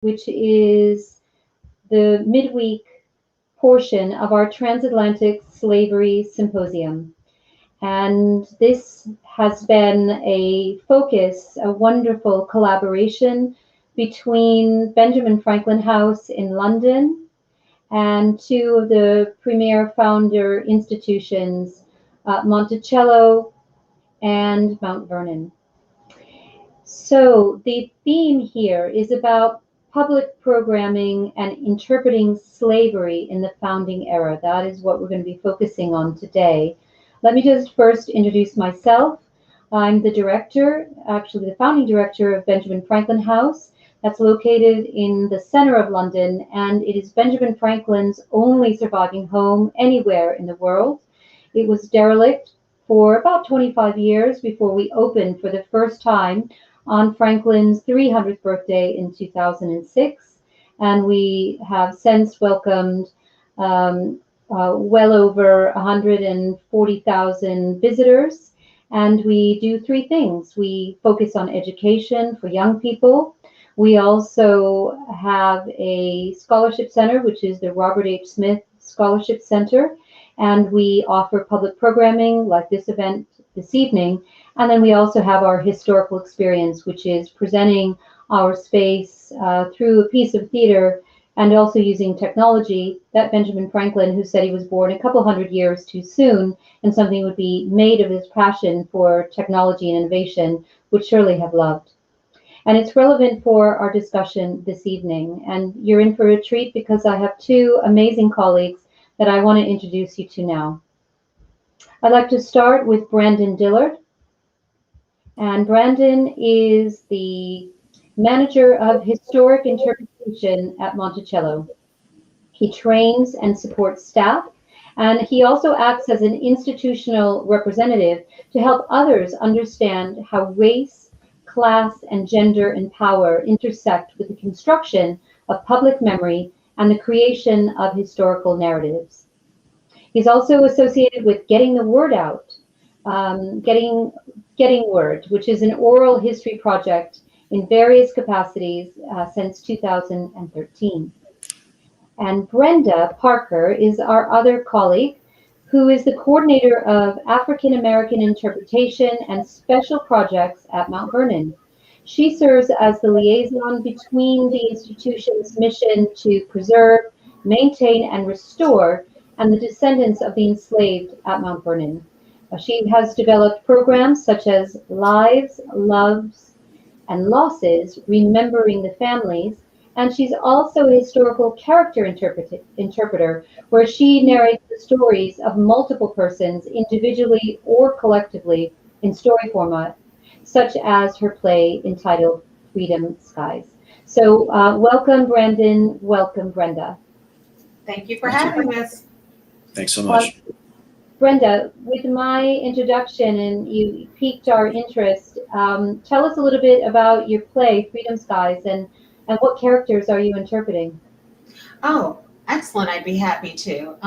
which is the midweek portion of our Transatlantic Slavery Symposium. And this has been a focus, a wonderful collaboration between Benjamin Franklin House in London and two of the premier founder institutions, Monticello and Mount Vernon. So the theme here is about public programming and interpreting slavery in the founding era. That is what we're going to be focusing on today. Let me just first introduce myself. I'm the director, actually the founding director of Benjamin Franklin House. That's located in the center of London, and it is Benjamin Franklin's only surviving home anywhere in the world. It was derelict for about 25 years before we opened for the first time on Franklin's 300th birthday in 2006, and we have since welcomed well over 140,000 visitors, and we do three things. We focus on education for young people. We also have a scholarship center, which is the Robert H. Smith Scholarship Center, and we offer public programming like this event this evening. And then we also have our historical experience, which is presenting our space through a piece of theater and also using technology that Benjamin Franklin, who said he was born a couple hundred years too soon and something would be made of his passion for technology and innovation, would surely have loved. And it's relevant for our discussion this evening. And you're in for a treat because I have two amazing colleagues that I want to introduce you to now. I'd like to start with Brandon Dillard. And Brandon is the manager of historic interpretation at Monticello. He trains and supports staff, and he also acts as an institutional representative to help others understand how race, class, and gender and power intersect with the construction of public memory and the creation of historical narratives. He's also associated with Getting the Word Out, Getting Word, which is an oral history project in various capacities since 2013. And Brenda Parker is our other colleague, who is the coordinator of African American interpretation and special projects at Mount Vernon. She serves as the liaison between the institution's mission to preserve, maintain, and restore, and the descendants of the enslaved at Mount Vernon. She has developed programs such as Lives, Loves, and Losses, Remembering the Families, and she's also a historical character interpreter, where she narrates the stories of multiple persons individually or collectively in story format, such as her play entitled Freedom Skies. So welcome, Brandon. Welcome, Brenda. Thank you for having us. Thanks so much. Brenda, with my introduction and you piqued our interest, tell us a little bit about your play, Freedom Skies, and what characters are you interpreting? Oh, excellent. I'd be happy to.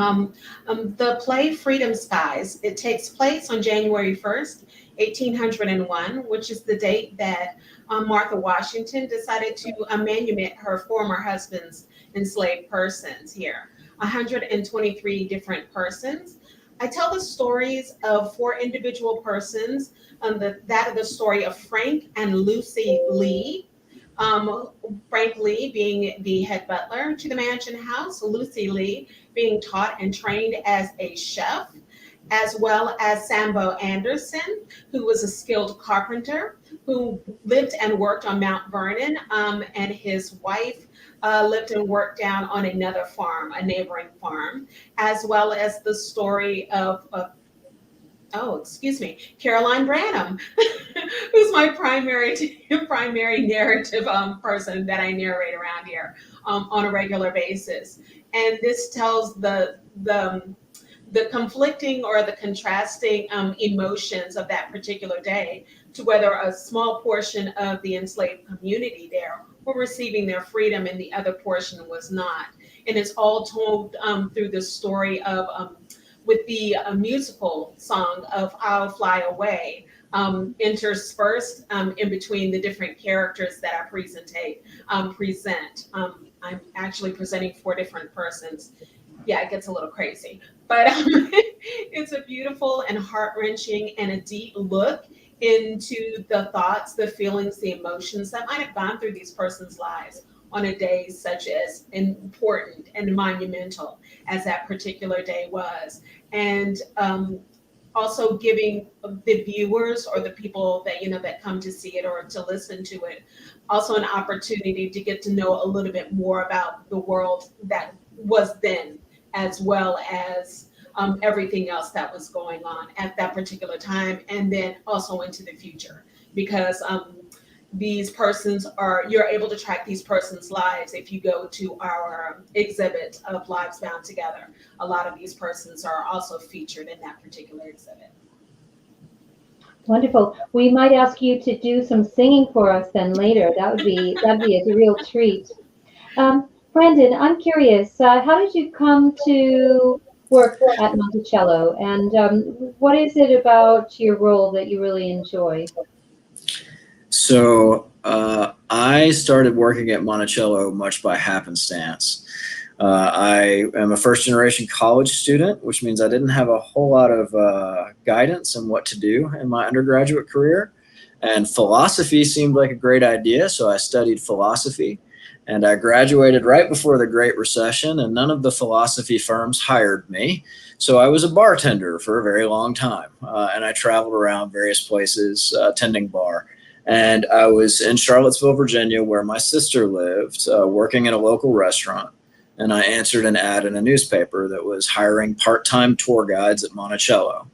The play Freedom Skies, it takes place on January 1st, 1801, which is the date that Martha Washington decided to manumit her former husband's enslaved persons here. 123 different persons. I tell the stories of four individual persons, that of the story of Frank and Lucy Lee. Frank Lee being the head butler to the mansion house, Lucy Lee being taught and trained as a chef, as well as Sambo Anderson, who was a skilled carpenter who lived and worked on Mount Vernon, and his wife lived and worked down on another farm, a neighboring farm, as well as the story of Caroline Branham, who's my primary narrative person that I narrate around here on a regular basis. And this tells the conflicting or the contrasting emotions of that particular day, to whether a small portion of the enslaved community there were receiving their freedom and the other portion was not. And it's all told through the story of with the musical song of I'll Fly Away, interspersed in between the different characters that I present. I'm actually presenting 4 different persons. Yeah, it gets a little crazy, but it's a beautiful and heart-wrenching and a deep look into the thoughts, the feelings, the emotions that might have gone through these persons' lives on a day such as important and monumental as that particular day was. And also giving the viewers or the people that, that come to see it or to listen to it, also an opportunity to get to know a little bit more about the world that was then, as well as everything else that was going on at that particular time, and then also into the future, because these persons you're able to track these persons' lives. If you go to our exhibit of Lives Bound Together, a lot of these persons are also featured in that particular exhibit. Wonderful. We might ask you to do some singing for us then later. That'd be a real treat. Brandon, I'm curious, how did you come to work at Monticello, and what is it about your role that you really enjoy? So I started working at Monticello much by happenstance. I am a first-generation college student, which means I didn't have a whole lot of guidance on what to do in my undergraduate career. And philosophy seemed like a great idea, so I studied philosophy. And I graduated right before the Great Recession, and none of the philosophy firms hired me. So I was a bartender for a very long time, and I traveled around various places tending bar. And I was in Charlottesville, Virginia, where my sister lived, working in a local restaurant. And I answered an ad in a newspaper that was hiring part-time tour guides at Monticello.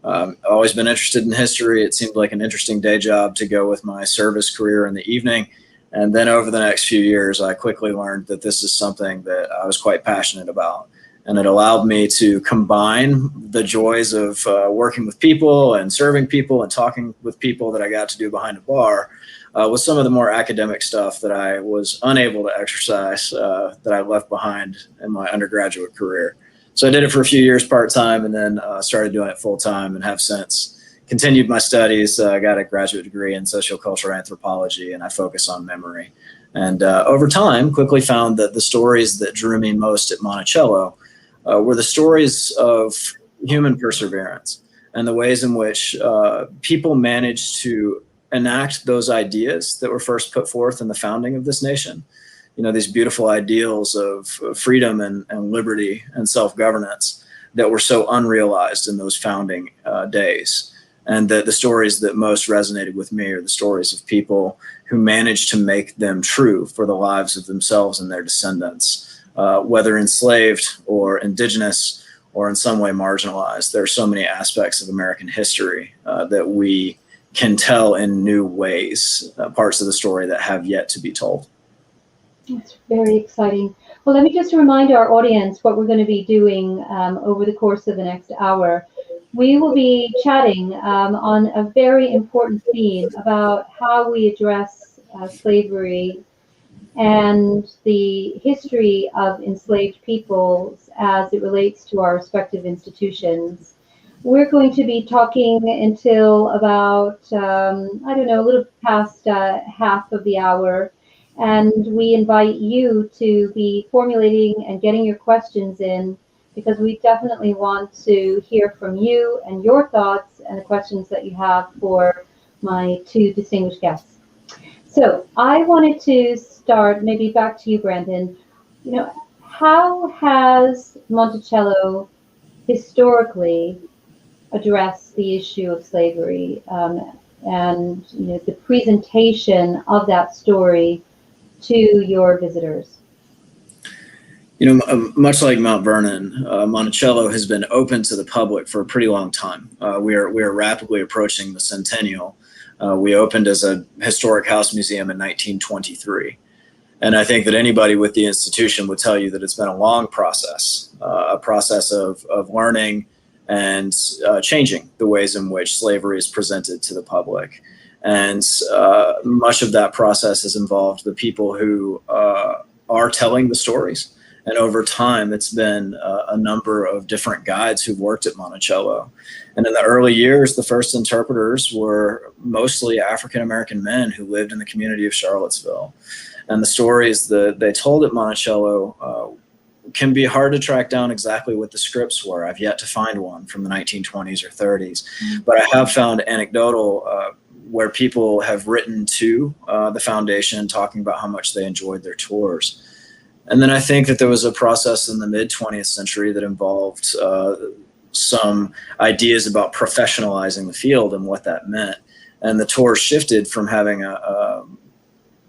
I've always been interested in history. It seemed like an interesting day job to go with my service career in the evening. And then over the next few years, I quickly learned that this is something that I was quite passionate about. And it allowed me to combine the joys of working with people and serving people and talking with people that I got to do behind a bar with some of the more academic stuff that I was unable to exercise that I left behind in my undergraduate career. So I did it for a few years part-time, and then started doing it full-time, and have since continued my studies. I got a graduate degree in sociocultural anthropology, and I focus on memory. And over time, quickly found that the stories that drew me most at Monticello were the stories of human perseverance and the ways in which people managed to enact those ideas that were first put forth in the founding of this nation. These beautiful ideals of freedom and liberty and self-governance that were so unrealized in those founding days. And the stories that most resonated with me are the stories of people who managed to make them true for the lives of themselves and their descendants, whether enslaved or indigenous or in some way marginalized. There are so many aspects of American history that we can tell in new ways, parts of the story that have yet to be told. That's very exciting. Well, let me just remind our audience what we're going to be doing over the course of the next hour. We will be chatting on a very important theme about how we address slavery and the history of enslaved peoples as it relates to our respective institutions. We're going to be talking until about, a little past half of the hour. And we invite you to be formulating and getting your questions in, because we definitely want to hear from you and your thoughts and the questions that you have for my 2 distinguished guests. So I wanted to start, maybe back to you, Brandon. How has Monticello historically addressed the issue of slavery and the presentation of that story to your visitors? Much like Mount Vernon, Monticello has been open to the public for a pretty long time. We are rapidly approaching the centennial. We opened as a historic house museum in 1923. And I think that anybody with the institution would tell you that it's been a long process, a process of learning and changing the ways in which slavery is presented to the public. And much of that process has involved the people who are telling the stories And over time, it's been a number of different guides who've worked at Monticello. And in the early years, the first interpreters were mostly African-American men who lived in the community of Charlottesville. And the stories that they told at Monticello can be hard to track down exactly what the scripts were. I've yet to find one from the 1920s or 30s, but I have found anecdotal where people have written to the foundation talking about how much they enjoyed their tours. And then I think that there was a process in the mid 20th century that involved some ideas about professionalizing the field and what that meant. And the tours shifted from having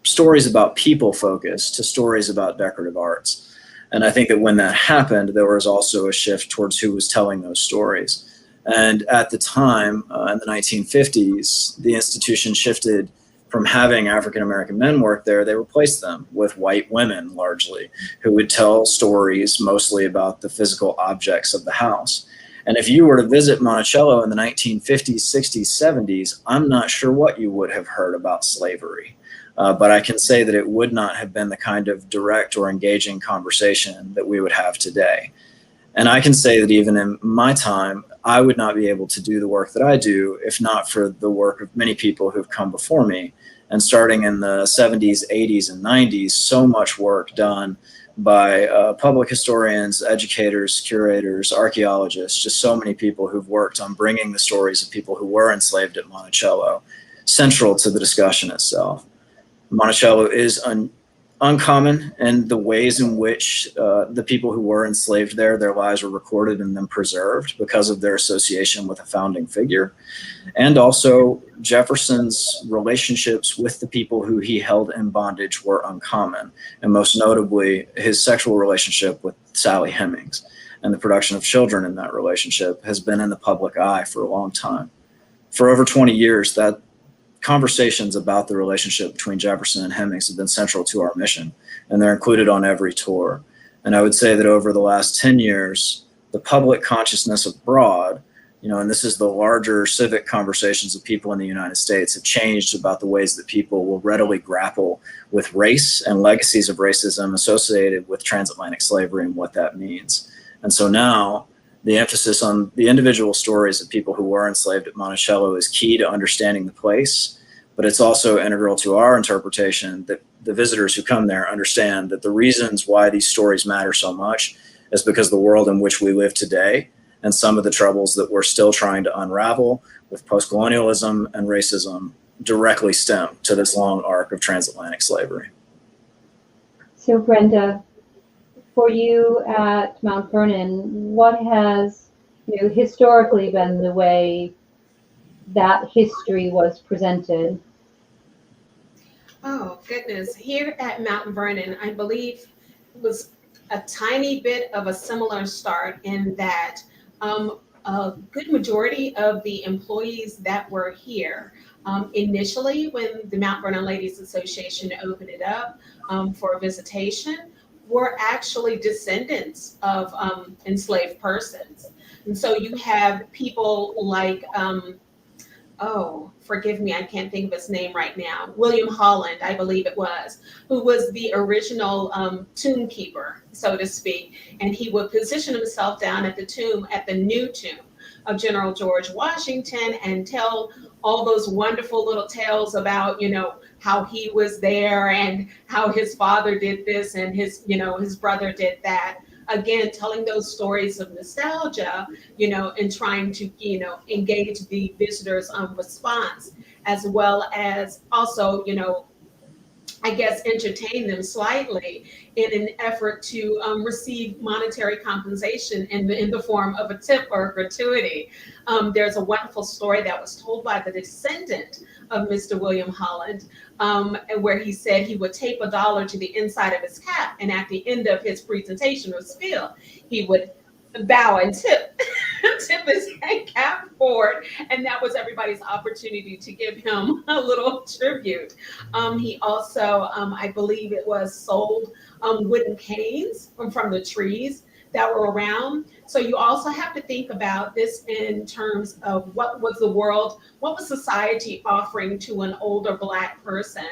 stories about people focused to stories about decorative arts. And I think that when that happened, there was also a shift towards who was telling those stories. And at the time, in the 1950s, the institution shifted from having African-American men work there. They replaced them with white women, largely, who would tell stories mostly about the physical objects of the house. And if you were to visit Monticello in the 1950s, 60s, 70s, I'm not sure what you would have heard about slavery. But I can say that it would not have been the kind of direct or engaging conversation that we would have today. And I can say that even in my time, I would not be able to do the work that I do if not for the work of many people who've come before me. And starting in the 70s, 80s, and 90s, so much work done by public historians, educators, curators, archaeologists, just so many people who've worked on bringing the stories of people who were enslaved at Monticello central to the discussion itself. Monticello is uncommon in the ways in which the people who were enslaved there, their lives were recorded and then preserved because of their association with a founding figure. And also Jefferson's relationships with the people who he held in bondage were uncommon. And most notably, his sexual relationship with Sally Hemmings and the production of children in that relationship has been in the public eye for a long time. For over 20 years, that conversations about the relationship between Jefferson and Hemmings have been central to our mission, and they're included on every tour. And I would say that over the last 10 years, the public consciousness abroad, and this is the larger civic conversations of people in the United States, have changed about the ways that people will readily grapple with race and legacies of racism associated with transatlantic slavery and what that means. And so now the emphasis on the individual stories of people who were enslaved at Monticello is key to understanding the place, but it's also integral to our interpretation that the visitors who come there understand that the reasons why these stories matter so much is because the world in which we live today and some of the troubles that we're still trying to unravel with post-colonialism and racism directly stem to this long arc of transatlantic slavery. So Brenda, for you at Mount Vernon, what has historically been the way that history was presented? Oh, goodness. Here at Mount Vernon, I believe it was a tiny bit of a similar start in that a good majority of the employees that were here initially when the Mount Vernon Ladies Association opened it up for visitation were actually descendants of enslaved persons. And so you have people like, oh, forgive me, I can't think of his name right now, William Holland, I believe it was, who was the original tomb keeper, so to speak. And he would position himself down at the new tomb of General George Washington and tell all those wonderful little tales about, how he was there and how his father did this and his brother did that. Again, telling those stories of nostalgia, and trying to, engage the visitors' response, as well as also, I guess, entertain them slightly in an effort to receive monetary compensation in the form of a tip or a gratuity. There's a wonderful story that was told by the descendant of Mr. William Holland, where he said he would tape $1 to the inside of his cap, and at the end of his presentation or spiel, he would bow and tip his cap forward, and that was everybody's opportunity to give him a little tribute. He also, I believe it was, sold wooden canes from the trees that were around. So you also have to think about this in terms of what was the world, what was society offering to an older Black person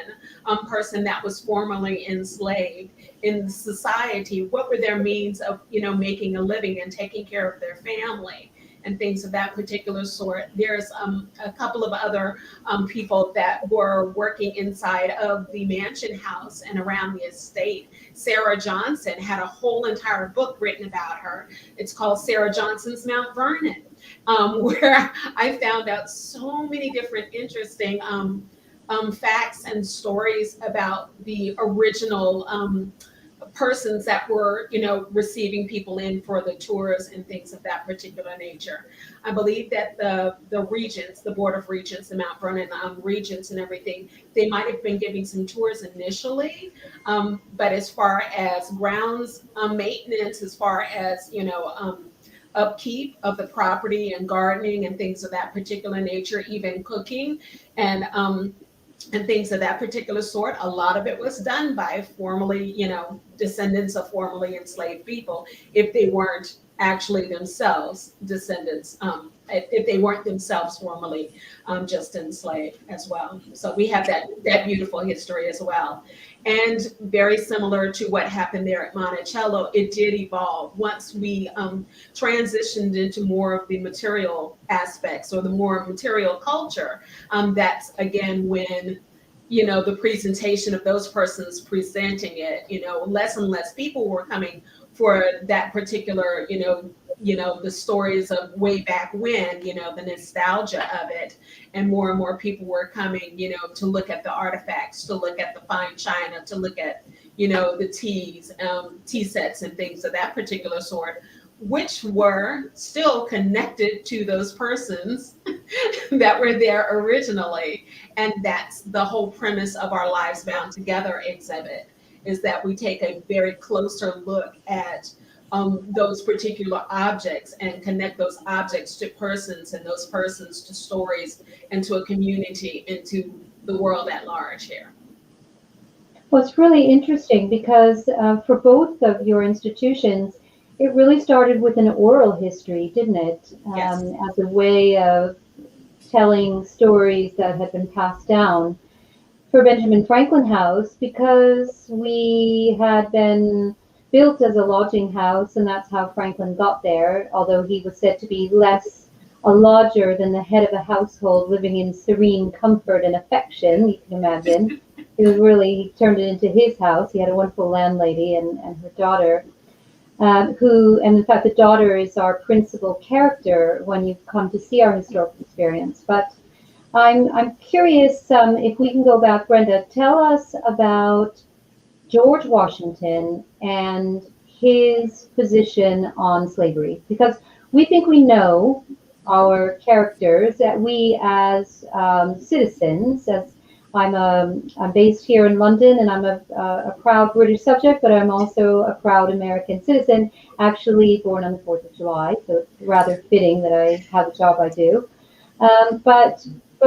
that was formerly enslaved in society? What were their means of, making a living and taking care of their family and things of that particular sort? There's a couple of other people that were working inside of the mansion house and around the estate. Sarah Johnson had a whole entire book written about her. It's called Sarah Johnson's Mount Vernon, where I found out so many different interesting facts and stories about the original persons that were, receiving people in for the tours and things of that particular nature. I believe that the regents, the Board of Regents, the Mount Vernon regents and everything, they might have been giving some tours initially, but as far as grounds maintenance, as far as, upkeep of the property and gardening and things of that particular nature, even cooking and things of that particular sort, a lot of it was done by formerly, descendants of formerly enslaved people, if they weren't actually themselves descendants, if they weren't themselves formerly just enslaved as well. So we have that beautiful history as well. And very similar to what happened there at Monticello, it did evolve once we transitioned into more of the material aspects or the more material culture. That's again when, the presentation of those persons presenting it, less and less people were coming for that particular, the stories of way back when, the nostalgia of it, and more people were coming, to look at the artifacts, to look at the fine china, to look at, the teas, tea sets and things of that particular sort, which were still connected to those persons that were there originally. And that's the whole premise of our Lives Bound Together exhibit, is that we take a very closer look at those particular objects and connect those objects to persons and those persons to stories and to a community and to the world at large here. Well, it's really interesting because for both of your institutions, it really started with an oral history, didn't it? Yes. As a way of telling stories that had been passed down. For Benjamin Franklin House, because we had been built as a lodging house, and that's how Franklin got there, although he was said to be less a lodger than the head of a household living in serene comfort and affection, you can imagine. He turned it into his house. He had a wonderful landlady and her daughter, and in fact, the daughter is our principal character when you come to see our historical experience. But I'm curious if we can go back, Brenda, tell us about George Washington and his position on slavery, because we think we know our characters, that we as citizens, as I'm based here in London, and I'm a proud British subject, but I'm also a proud American citizen, actually born on the 4th of July, so it's rather fitting that I have a job I do. But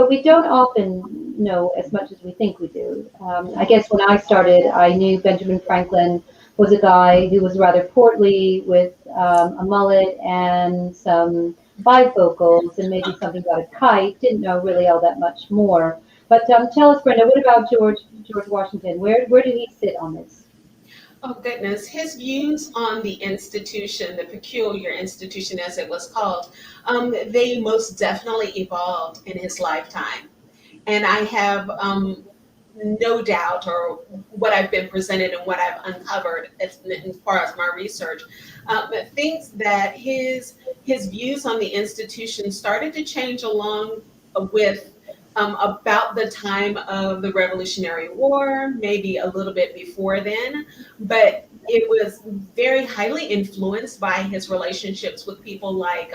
we don't often know as much as we think we do. I guess when I started, I knew Benjamin Franklin was a guy who was rather portly with a mullet and some bifocals and maybe something about a kite. Didn't know really all that much more. But tell us, Brenda, what about George Washington? Where did he sit on this? Oh, goodness. His views on the institution, the peculiar institution as it was called, they most definitely evolved in his lifetime. And I have no doubt, or what I've been presented and what I've uncovered as far as my research, but things that his views on the institution started to change along with about the time of the Revolutionary War, maybe a little bit before then, but it was very highly influenced by his relationships with people like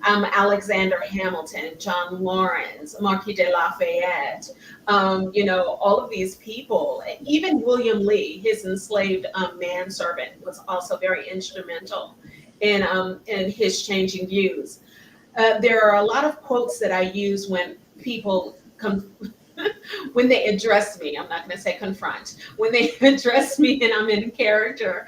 Alexander Hamilton, John Lawrence, Marquis de Lafayette, all of these people. Even William Lee, his enslaved manservant, was also very instrumental in his changing views. There are a lot of quotes that I use when people come when they address me, I'm not going to say confront, when they address me and I'm in character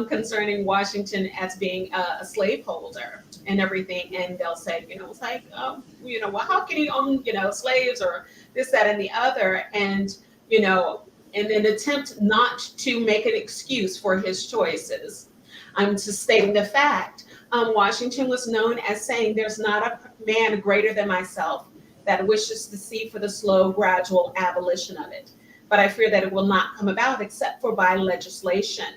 concerning Washington as being a slaveholder and everything. And they'll say, it's like, well, how can he own, slaves or this, that, and the other? And, in an attempt not to make an excuse for his choices, I'm just stating the fact. Washington was known as saying, there's not a man greater than myself that wishes to see for the slow, gradual abolition of it. But I fear that it will not come about except for by legislation.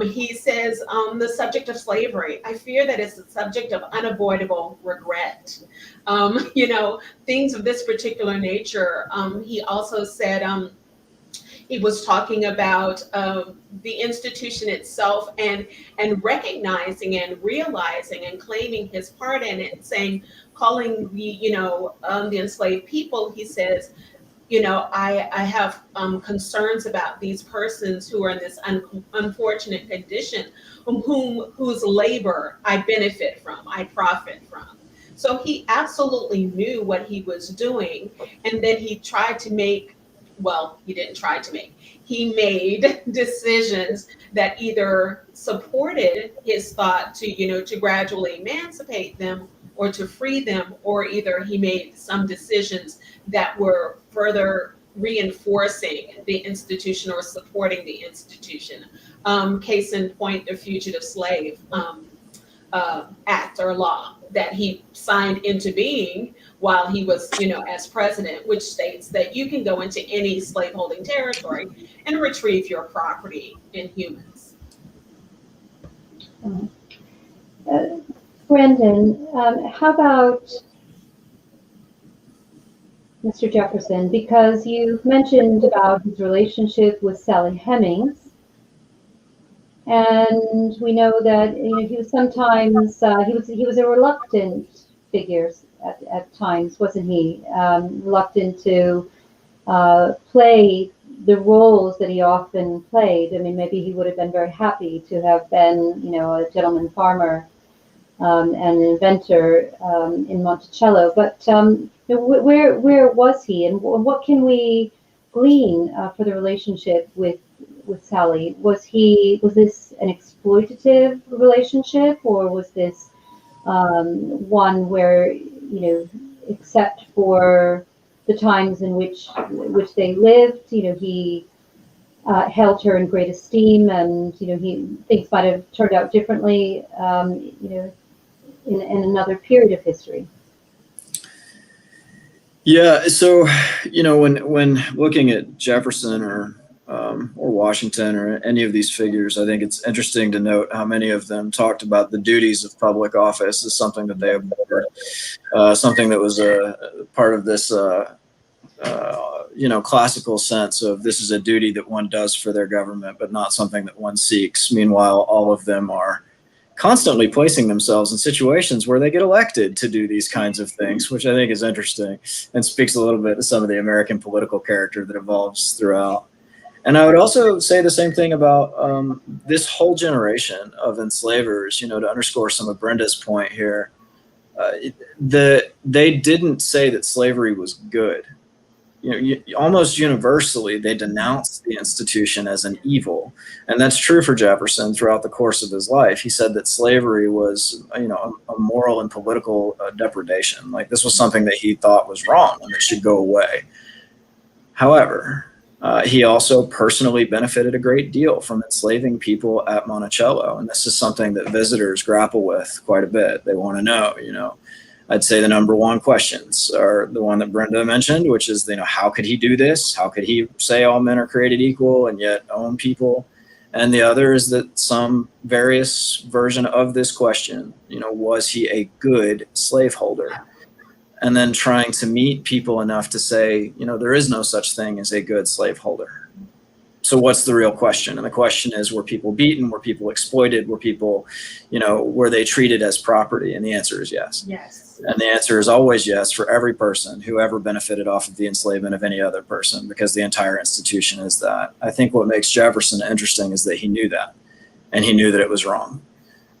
He says, the subject of slavery, I fear that it's a subject of unavoidable regret. Things of this particular nature. He also said, he was talking about the institution itself and recognizing and realizing and claiming his part in it, saying, calling the enslaved people, he says, I have concerns about these persons who are in this unfortunate condition, whose labor I benefit from, I profit from. So he absolutely knew what he was doing, and then he tried to make, well, he didn't try to make, he made decisions that either supported his thought to gradually emancipate them or to free them, or either he made some decisions that were further reinforcing the institution or supporting the institution. Case in point, the Fugitive Slave Act or law that he signed into being while he was, as president, which states that you can go into any slaveholding territory and retrieve your property in humans. Brendan, how about Mr. Jefferson? Because you mentioned about his relationship with Sally Hemmings, and we know that he was sometimes he was a reluctant figure at times, wasn't he? Reluctant to play the roles that he often played. I mean, maybe he would have been very happy to have been, a gentleman farmer and an inventor in Monticello. But where was he, and what can we glean for the relationship with Sally? Was this an exploitative relationship, or was this one where, except for the times in which they lived, he held her in great esteem, and things might have turned out differently, in another period of history. Yeah, so when looking at Jefferson or Washington or any of these figures, I think it's interesting to note how many of them talked about the duties of public office as something that they abhorred, something that was a part of this classical sense of this is a duty that one does for their government, but not something that one seeks. Meanwhile, all of them are constantly placing themselves in situations where they get elected to do these kinds of things, which I think is interesting and speaks a little bit to some of the American political character that evolves throughout. And I would also say the same thing about this whole generation of enslavers, to underscore some of Brenda's point here. They didn't say that slavery was good. Almost universally, they denounced the institution as an evil. And that's true for Jefferson throughout the course of his life. He said that slavery was, a moral and political depredation. Like, this was something that he thought was wrong and that should go away. However, he also personally benefited a great deal from enslaving people at Monticello. And this is something that visitors grapple with quite a bit. They want to know, I'd say the number one questions are the one that Brenda mentioned, which is, how could he do this? How could he say all men are created equal and yet own people? And the other is that some various version of this question, was he a good slaveholder? And then trying to meet people enough to say, there is no such thing as a good slaveholder. So what's the real question? And the question is, were people beaten? Were people exploited? Were people, were they treated as property? And the answer is yes. Yes. And the answer is always yes for every person who ever benefited off of the enslavement of any other person, because the entire institution is that. I think what makes Jefferson interesting is that he knew that, and he knew that it was wrong.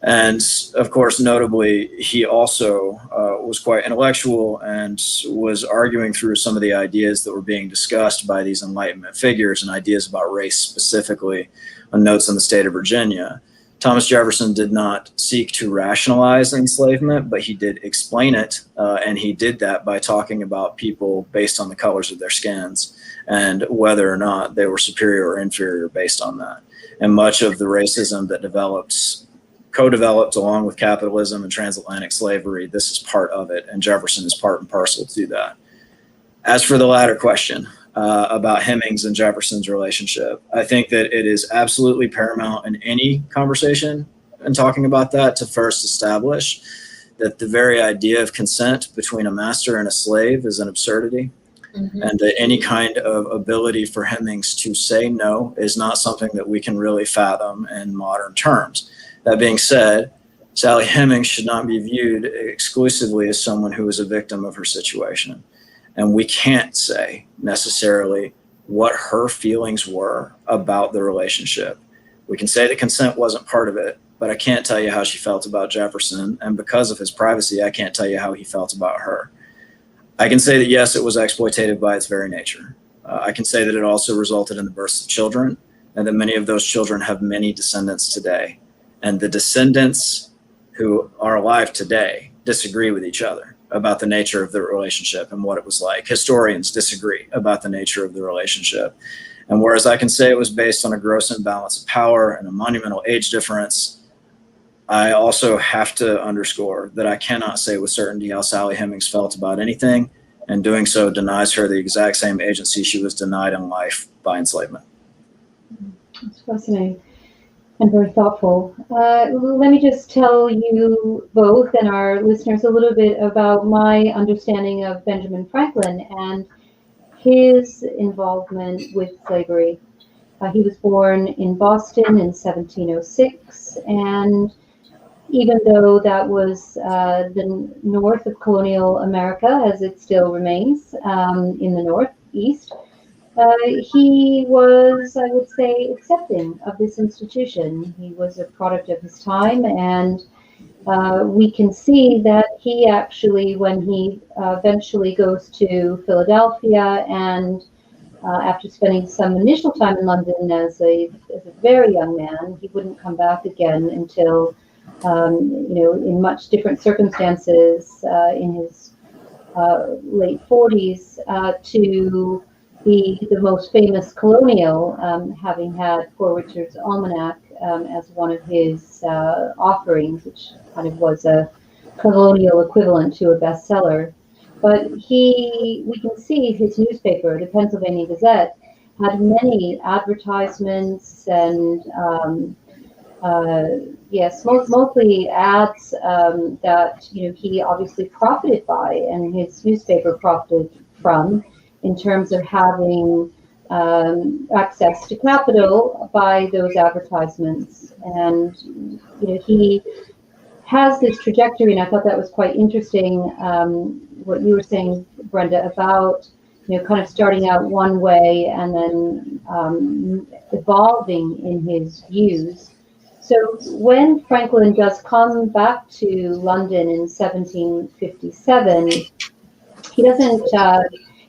And of course, notably, he also was quite intellectual and was arguing through some of the ideas that were being discussed by these Enlightenment figures and ideas about race specifically on Notes on the State of Virginia. Thomas Jefferson did not seek to rationalize enslavement, but he did explain it, and he did that by talking about people based on the colors of their skins and whether or not they were superior or inferior based on that. And much of the racism that co-developed along with capitalism and transatlantic slavery, this is part of it, and Jefferson is part and parcel to that. As for the latter question about Hemmings and Jefferson's relationship, I think that it is absolutely paramount in any conversation and talking about that to first establish that the very idea of consent between a master and a slave is an absurdity. Mm-hmm. And that any kind of ability for Hemmings to say no is not something that we can really fathom in modern terms. That being said, Sally Hemings should not be viewed exclusively as someone who is a victim of her situation. And we can't say necessarily what her feelings were about the relationship. We can say that consent wasn't part of it, but I can't tell you how she felt about Jefferson. And because of his privacy, I can't tell you how he felt about her. I can say that, yes, it was exploitative by its very nature. I can say that it also resulted in the births of children, and that many of those children have many descendants today. And the descendants who are alive today disagree with each other about the nature of the relationship and what it was like. Historians disagree about the nature of the relationship. And whereas I can say it was based on a gross imbalance of power and a monumental age difference, I also have to underscore that I cannot say with certainty how Sally Hemings felt about anything, and doing so denies her the exact same agency she was denied in life by enslavement. That's fascinating and very thoughtful. Let me just tell you both and our listeners a little bit about my understanding of Benjamin Franklin and his involvement with slavery. He was born in Boston in 1706, and even though that was the north of colonial America, as it still remains in the northeast, he was, I would say, accepting of this institution. He was a product of his time, and we can see that he actually, when he eventually goes to Philadelphia, and after spending some initial time in London as a very young man, he wouldn't come back again until, in much different circumstances in his late 40s to be the most famous colonial, having had Poor Richard's Almanac as one of his offerings, which kind of was a colonial equivalent to a bestseller. But we can see his newspaper, the Pennsylvania Gazette, had many advertisements and mostly ads that he obviously profited by, and his newspaper profited from, in terms of having access to capital by those advertisements. And he has this trajectory, and I thought that was quite interesting, what you were saying, Brenda, about kind of starting out one way and then evolving in his views. So when Franklin does come back to London in 1757, he doesn't.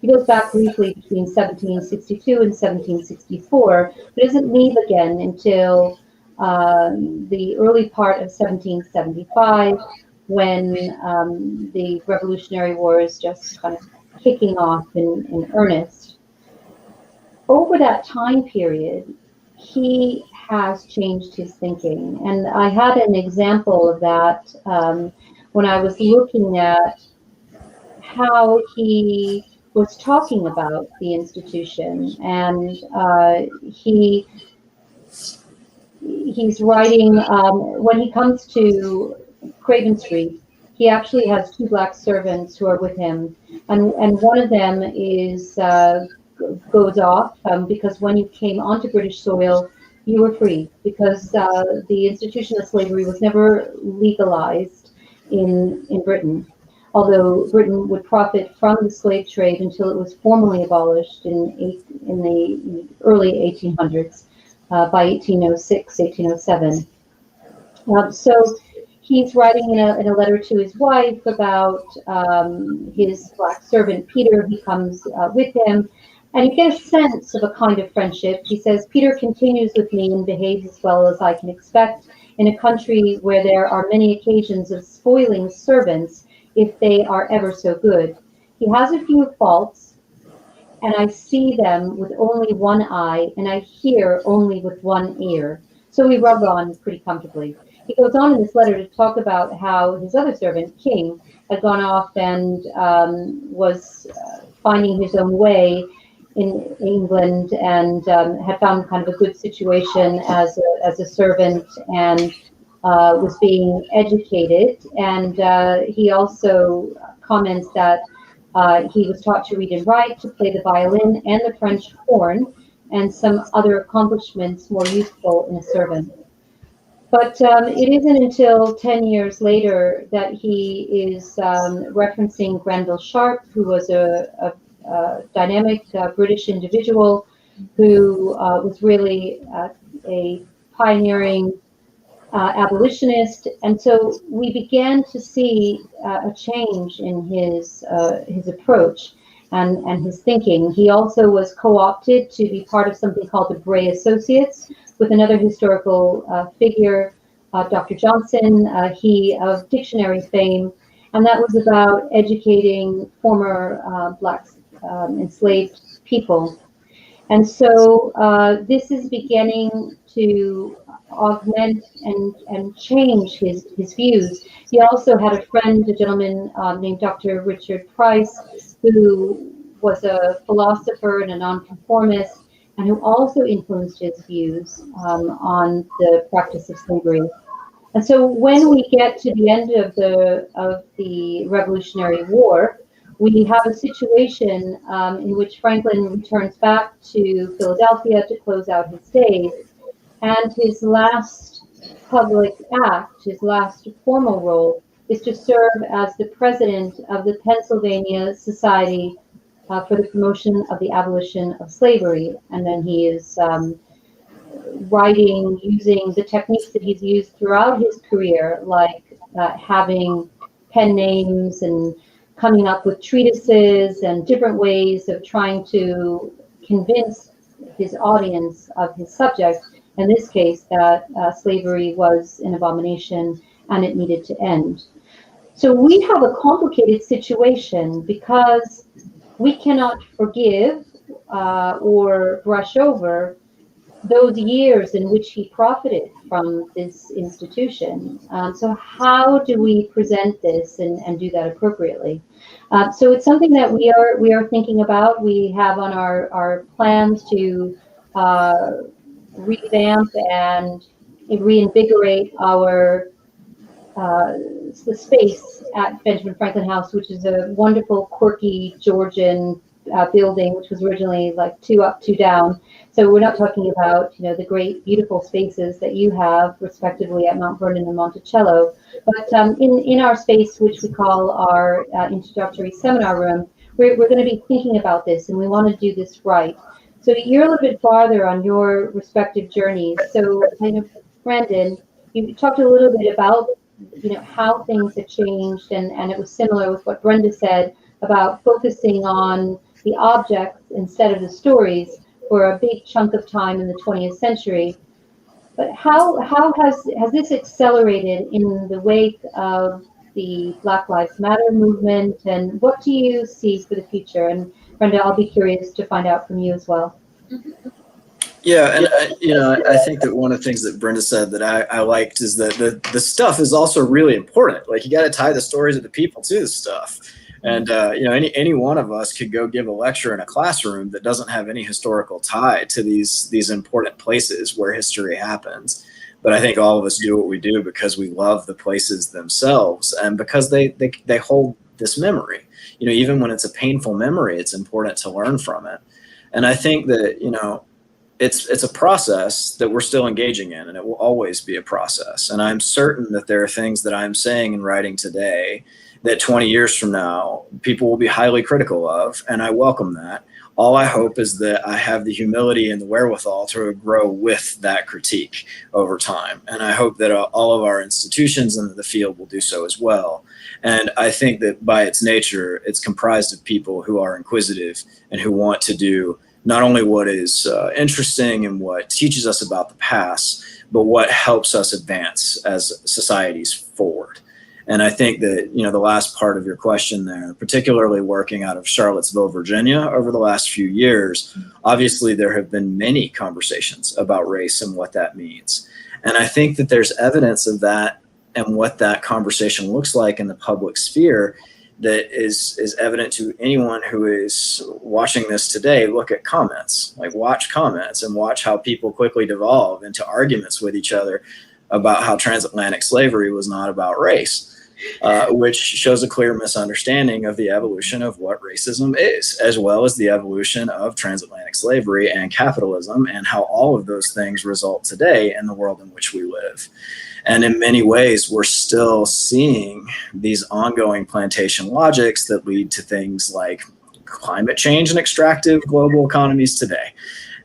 He goes back briefly between 1762 and 1764, but doesn't leave again until the early part of 1775, when the Revolutionary War is just kind of kicking off in earnest. Over that time period, he has changed his thinking. And I had an example of that when I was looking at how he was talking about the institution. And he's writing, when he comes to Craven Street, he actually has two black servants who are with him. And one of them is goes off because when you came onto British soil, you were free, because the institution of slavery was never legalized in Britain. Although Britain would profit from the slave trade until it was formally abolished in the early 1800s, by 1806, 1807. So he's writing in a letter to his wife about his black servant Peter. He comes with him, and you get a sense of a kind of friendship. He says, Peter continues with me and behaves as well as I can expect in a country where there are many occasions of spoiling servants if they are ever so good. He has a few faults, and I see them with only one eye, and I hear only with one ear. So we rub on pretty comfortably. He goes on in this letter to talk about how his other servant, King, had gone off and was finding his own way in England and had found kind of a good situation as a servant and was being educated. And he also comments that he was taught to read and write, to play the violin and the French horn, and some other accomplishments more useful in a servant. But it isn't until 10 years later that he is referencing Granville Sharp, who was a dynamic British individual who was really a pioneering abolitionist. And so we began to see a change in his approach and his thinking. He also was co-opted to be part of something called the Bray Associates with another historical figure, Dr. Johnson, he of dictionary fame, and that was about educating former black enslaved people. And so this is beginning to augment and change his views. He also had a friend, a gentleman named Dr. Richard Price, who was a philosopher and a nonconformist, and who also influenced his views on the practice of slavery. And so when we get to the end of the Revolutionary War, we have a situation in which Franklin returns back to Philadelphia to close out his days. And his last public act, his last formal role, is to serve as the president of the Pennsylvania Society for the Promotion of the Abolition of Slavery. And then he is writing using the techniques that he's used throughout his career, like having pen names and coming up with treatises and different ways of trying to convince his audience of his subject, in this case, that slavery was an abomination and it needed to end. So we have a complicated situation because we cannot forgive or brush over those years in which he profited from this institution. So how do we present this and do that appropriately? So it's something that we are thinking about. We have on our plans to revamp and reinvigorate the space at Benjamin Franklin House, which is a wonderful, quirky Georgian building, which was originally like 2 up, 2 down. So we're not talking about, the great, beautiful spaces that you have, respectively, at Mount Vernon and Monticello, but in our space, which we call our introductory seminar room, we're going to be thinking about this, and we want to do this right. So you're a little bit farther on your respective journeys. So, Brandon, you talked a little bit about, how things have changed, and it was similar with what Brenda said about focusing on the objects instead of the stories for a big chunk of time in the 20th century. But how has this accelerated in the wake of the Black Lives Matter movement, and what do you see for the future? And Brenda, I'll be curious to find out from you as well. Yeah, and I think that one of the things that Brenda said that I liked is that the stuff is also really important. Like, you got to tie the stories of the people to the stuff. And any one of us could go give a lecture in a classroom that doesn't have any historical tie to these important places where history happens. But I think all of us do what we do because we love the places themselves, and because they hold this memory. Even when it's a painful memory, it's important to learn from it. And I think that it's a process that we're still engaging in, and it will always be a process. And I'm certain that there are things that I'm saying and writing today that 20 years from now, people will be highly critical of, and I welcome that. all I hope is that I have the humility and the wherewithal to grow with that critique over time. And I hope that all of our institutions in the field will do so as well. And I think that by its nature, it's comprised of people who are inquisitive and who want to do not only what is interesting and what teaches us about the past, but what helps us advance as societies forward. And I think that, the last part of your question there, particularly working out of Charlottesville, Virginia, over the last few years, obviously there have been many conversations about race and what that means. And I think that there's evidence of that and what that conversation looks like in the public sphere that is evident to anyone who is watching this today. Look at comments, watch comments and watch how people quickly devolve into arguments with each other about how transatlantic slavery was not about race. Which shows a clear misunderstanding of the evolution of what racism is, as well as the evolution of transatlantic slavery and capitalism, and how all of those things result today in the world in which we live. And in many ways, we're still seeing these ongoing plantation logics that lead to things like climate change and extractive global economies today,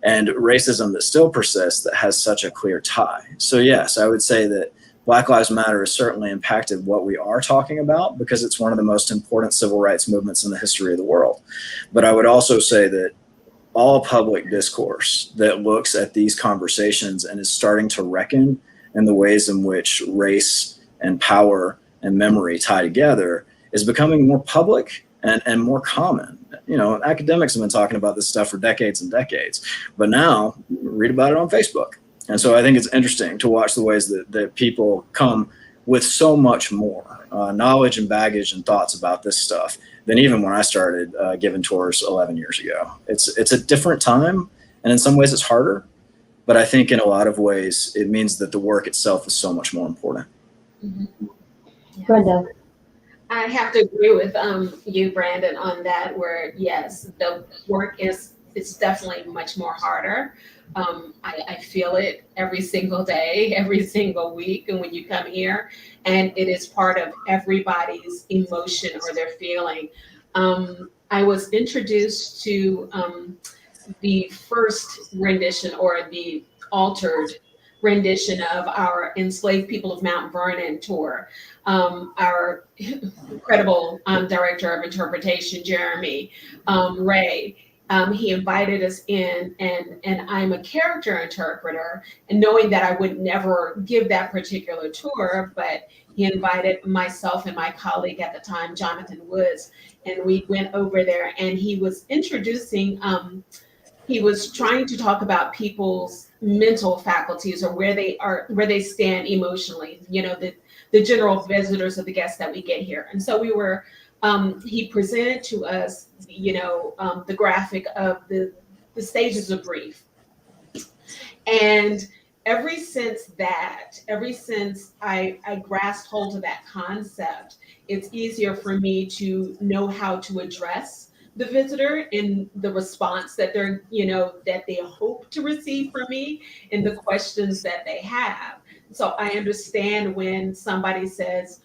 and racism that still persists that has such a clear tie. So yes, I would say that Black Lives Matter has certainly impacted what we are talking about because it's one of the most important civil rights movements in the history of the world. But I would also say that all public discourse that looks at these conversations and is starting to reckon in the ways in which race and power and memory tie together is becoming more public and more common. Academics have been talking about this stuff for decades and decades, but now read about it on Facebook. And so I think it's interesting to watch the ways that people come with so much more knowledge and baggage and thoughts about this stuff than even when I started giving tours 11 years ago. It's a different time, and in some ways it's harder, but I think in a lot of ways it means that the work itself is so much more important. Mm-hmm. Yeah. Brenda. I have to agree with you, Brandon, on that, where yes, the work is definitely much more harder. I feel it every single day, every single week, and when you come here, and it is part of everybody's emotion or their feeling. I was introduced to the first rendition or the altered rendition of our Enslaved People of Mount Vernon tour. Our incredible director of interpretation, Jeremy Ray, he invited us in, and I'm a character interpreter, and knowing that I would never give that particular tour, but he invited myself and my colleague at the time, Jonathan Woods, and we went over there, and he was introducing, he was trying to talk about people's mental faculties or where they stand emotionally, the general visitors or the guests that we get here. And so we were, he presented to us, the graphic of the stages of grief. And ever since I grasped hold of that concept, it's easier for me to know how to address the visitor in the response that they're, that they hope to receive from me and the questions that they have. So I understand when somebody says,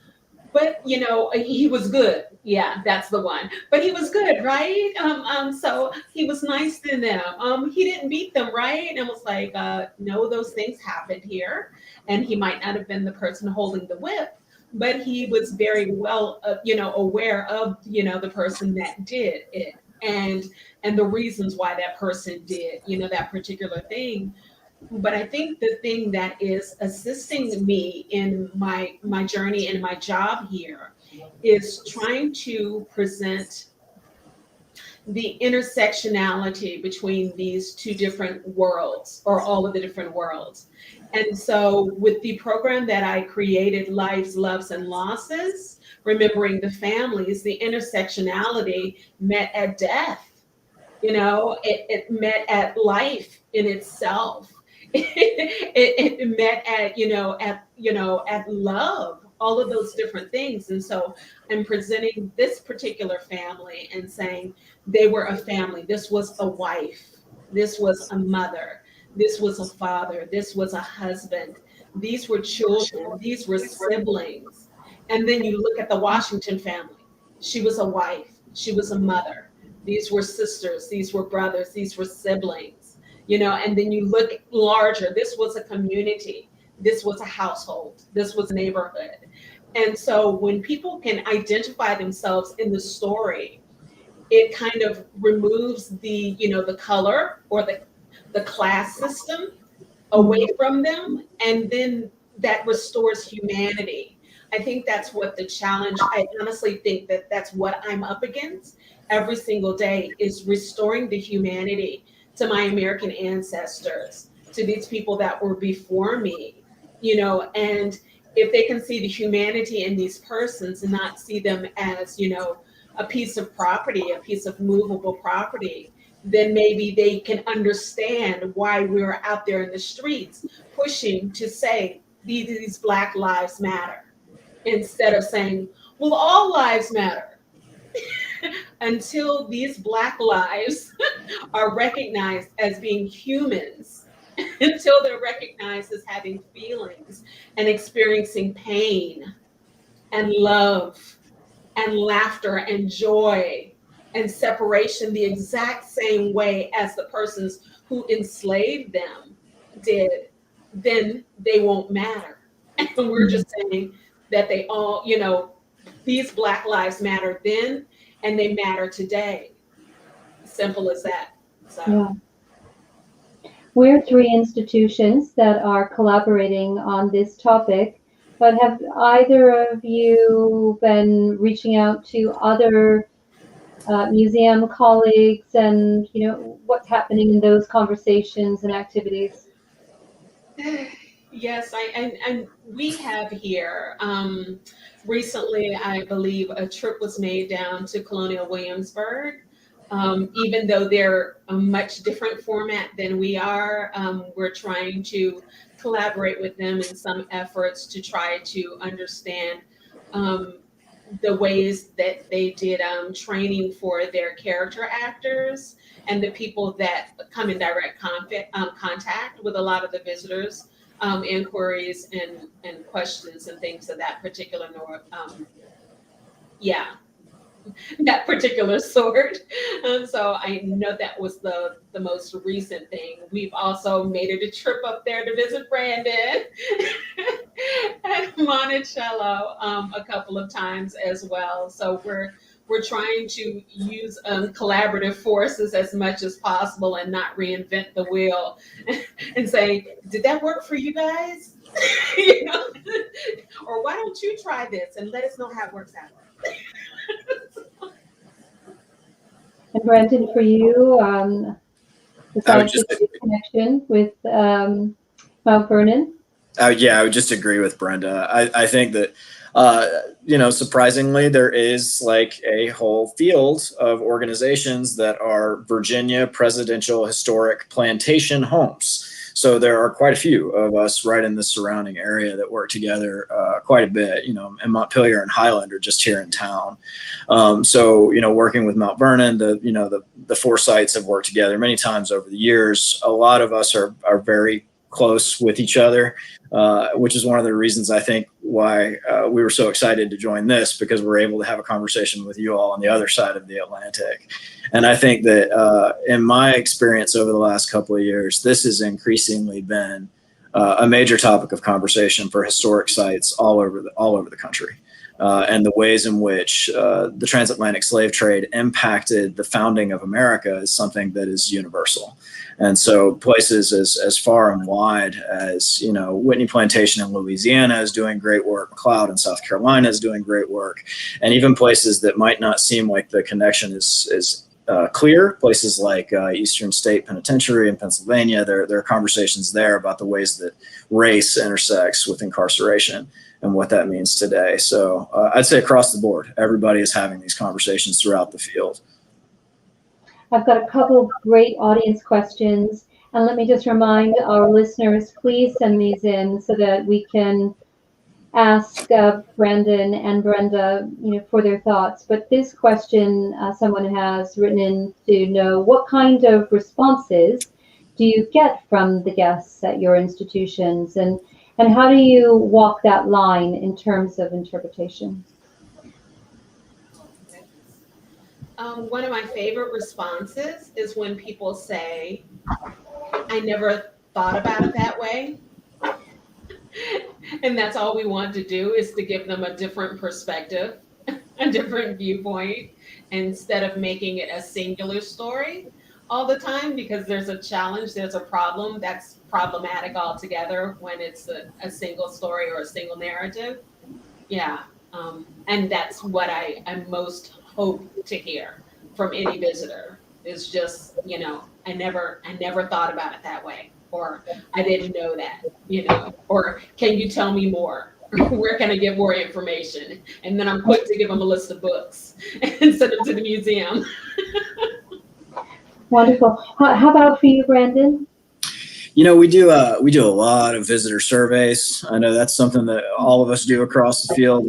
but he was good. Yeah, that's the one. But he was good, right? So he was nice to them. He didn't beat them, right? And it was like, no, those things happened here. And he might not have been the person holding the whip, but he was very well, aware of, the person that did it and the reasons why that person did, that particular thing. But I think the thing that is assisting me in my journey and my job here is trying to present the intersectionality between these two different worlds or all of the different worlds. And so with the program that I created, Lives, Loves, and Losses, Remembering the Families, the intersectionality met at death. It met at life in itself. It met at love, all of those different things. And so I'm presenting this particular family and saying they were a family. This was a wife. This was a mother. This was a father. This was a husband. These were children. These were siblings. And then you look at the Washington family. She was a wife. She was a mother. these were sisters, these were brothers, these were siblings, and then you look larger. This was a community. This was a household. This was a neighborhood. And so when people can identify themselves in the story, it kind of removes the color or the class system away from them. And then that restores humanity. I think that's what the challenge, I honestly think that that's what I'm up against every single day, is restoring the humanity to my American ancestors, to these people that were before me, and if they can see the humanity in these persons and not see them as, a piece of property, a piece of movable property, then maybe they can understand why we're out there in the streets pushing to say these Black lives matter, instead of saying, well, all lives matter. Until these Black lives are recognized as being humans, until they're recognized as having feelings and experiencing pain and love and laughter and joy and separation the exact same way as the persons who enslaved them did, then they won't matter. And we're just saying that they all, these Black lives matter then, and they matter today. Simple as that. So. Yeah. We're three institutions that are collaborating on this topic, but have either of you been reaching out to other museum colleagues, and what's happening in those conversations and activities? Yes, and we have here. Recently, I believe a trip was made down to Colonial Williamsburg. Even though they're a much different format than we are, we're trying to collaborate with them in some efforts to try to understand the ways that they did training for their character actors and the people that come in direct contact with a lot of the visitors, inquiries and questions and things of that particular that particular sort. So I know that was the most recent thing. We've also made it a trip up there to visit Brandon at Monticello a couple of times as well. So we're trying to use collaborative forces as much as possible and not reinvent the wheel and say, did that work for you guys? Or why don't you try this and let us know how it works out. And Brandon, for you, besides the connection with Mount Vernon? Yeah, I would just agree with Brenda. I think that, surprisingly, there is like a whole field of organizations that are Virginia presidential historic plantation homes. So there are quite a few of us right in the surrounding area that work together quite a bit, and Montpelier and Highland are just here in town. So, working with Mount Vernon, the four sites have worked together many times over the years. A lot of us are very close with each other, which is one of the reasons I think why we were so excited to join this, because we're able to have a conversation with you all on the other side of the Atlantic. And I think that in my experience over the last couple of years, this has increasingly been a major topic of conversation for historic sites all over the country. And the ways in which the transatlantic slave trade impacted the founding of America is something that is universal. And so places as far and wide as, Whitney Plantation in Louisiana is doing great work, McLeod in South Carolina is doing great work, and even places that might not seem like the connection is clear, places like Eastern State Penitentiary in Pennsylvania, there are conversations there about the ways that race intersects with incarceration and what that means today. So I'd say across the board, everybody is having these conversations throughout the field. I've got a couple great audience questions, and let me just remind our listeners, please send these in so that we can ask Brandon and Brenda, for their thoughts. But this question, someone has written in to know, what kind of responses do you get from the guests at your institutions, and how do you walk that line in terms of interpretation? One of my favorite responses is when people say, I never thought about it that way. And that's all we want to do, is to give them a different perspective, a different viewpoint, instead of making it a singular story all the time, because there's a challenge, there's a problem that's problematic altogether when it's a single story or a single narrative. Yeah. And that's what I most hope to hear from any visitor, is just, I never thought about it that way, or I didn't know that, or can you tell me more? Where can I get more information? And then I'm quick to give them a list of books and send them to the museum. Wonderful. How about for you, Brandon? We do a lot of visitor surveys. I know that's something that all of us do across the field.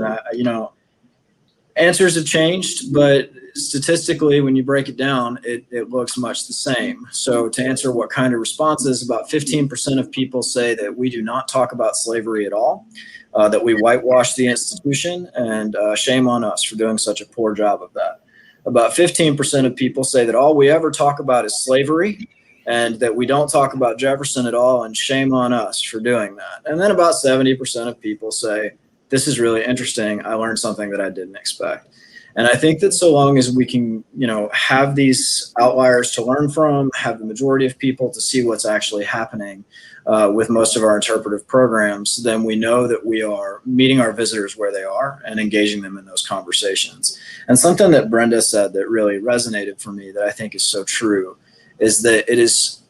Answers have changed, but statistically, when you break it down, it looks much the same. So to answer what kind of responses, about 15% of people say that we do not talk about slavery at all, that we whitewash the institution, and shame on us for doing such a poor job of that. About 15% of people say that all we ever talk about is slavery, and that we don't talk about Jefferson at all, and shame on us for doing that. And then about 70% of people say, this is really interesting. I learned something that I didn't expect. And I think that so long as we can, have these outliers to learn from, have the majority of people to see what's actually happening with most of our interpretive programs, then we know that we are meeting our visitors where they are and engaging them in those conversations. And something that Brenda said that really resonated for me, that I think is so true, is that it is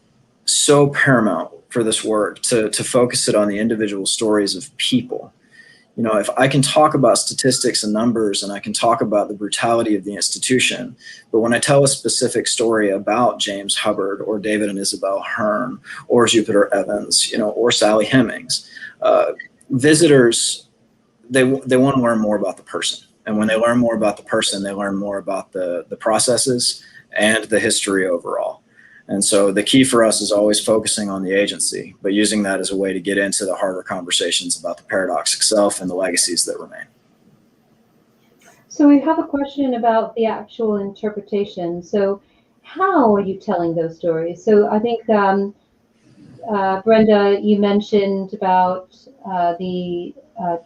so paramount for this work to focus it on the individual stories of people. If I can talk about statistics and numbers, and I can talk about the brutality of the institution, but when I tell a specific story about James Hubbard or David and Isabel Hearn or Jupiter Evans, or Sally Hemmings, visitors, they want to learn more about the person. And when they learn more about the person, they learn more about the processes and the history overall. And so the key for us is always focusing on the agency, but using that as a way to get into the harder conversations about the paradox itself and the legacies that remain. So we have a question about the actual interpretation. So how are you telling those stories? So I think, Brenda, you mentioned about the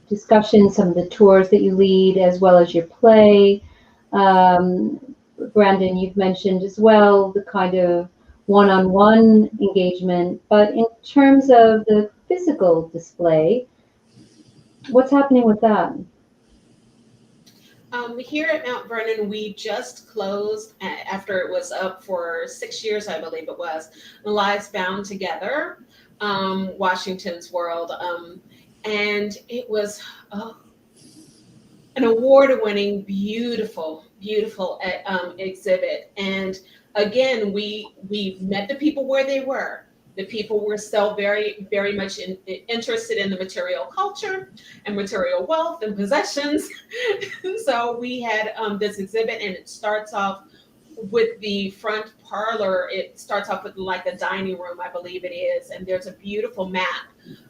discussions, some of the tours that you lead, as well as your play. Brandon, you've mentioned as well the kind of one-on-one engagement, but in terms of the physical display, what's happening with that? Here at Mount Vernon, we just closed, after it was up for 6 years, I believe it was, Lives Bound Together, Washington's World. And it was an award-winning, beautiful exhibit. And again, we met the people where they were. The people were still very, very much interested in the material culture and material wealth and possessions. So we had this exhibit, and it starts off with the front parlor. It starts off with like a dining room, I believe it is. And there's a beautiful map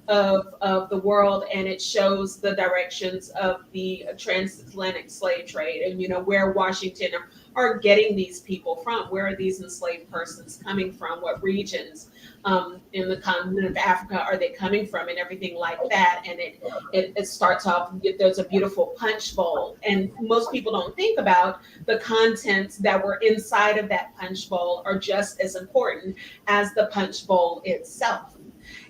of the world, and it shows the directions of the Transatlantic Slave Trade, and where Washington are getting these people from. Where are these enslaved persons coming from? What regions in the continent of Africa are they coming from, and everything like that. And it starts off, there's a beautiful punch bowl, and most people don't think about the contents that were inside of that punch bowl are just as important as the punch bowl itself.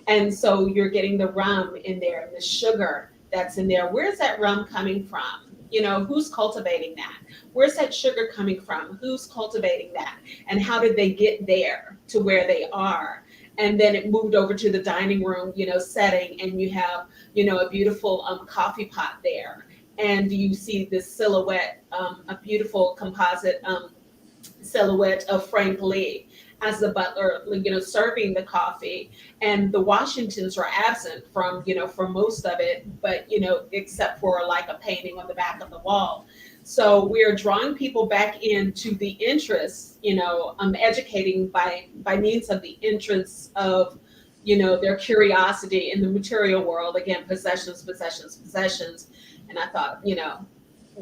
And so you're getting the rum in there and the sugar that's in there. Where's that rum coming from? Who's cultivating that? Where's that sugar coming from? Who's cultivating that? And how did they get there to where they are? And then it moved over to the dining room, setting, and you have, a beautiful coffee pot there. And you see this silhouette, a beautiful composite silhouette of Frank Lee as the butler, serving the coffee. And the Washingtons were absent from, for most of it, but, except for like a painting on the back of the wall. So we're drawing people back into the interests, educating by means of the interests of, their curiosity in the material world. Again, possessions. And I thought,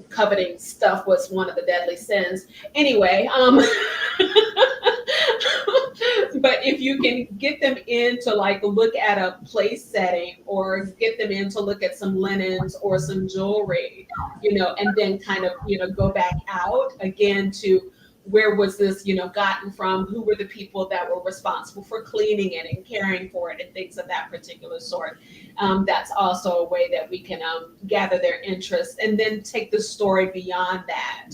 coveting stuff was one of the deadly sins. Anyway, but if you can get them in to like look at a place setting or get them in to look at some linens or some jewelry, and then kind of, go back out again to where was this, gotten from, who were the people that were responsible for cleaning it and caring for it and things of that particular sort. That's also a way that we can gather their interest and then take the story beyond that.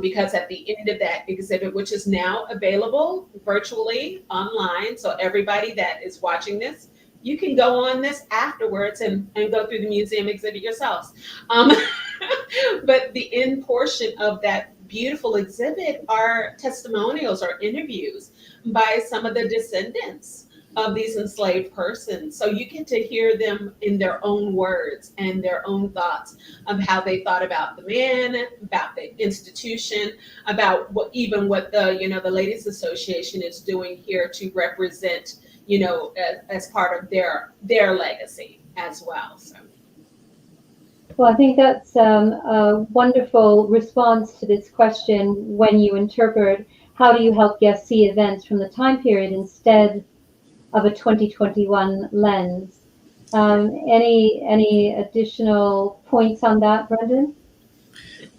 Because at the end of that exhibit, which is now available virtually online, so everybody that is watching this, you can go on this afterwards and go through the museum exhibit yourselves. But the end portion of that beautiful exhibit are testimonials or interviews by some of the descendants of these enslaved persons. So you get to hear them in their own words and their own thoughts of how they thought about the man, about the institution, about what the Ladies Association is doing here to represent, as part of their legacy as well. So. Well, I think that's a wonderful response to this question. When you interpret, how do you help guests see events from the time period instead of a 2021 lens? Any additional points on that, Brendan?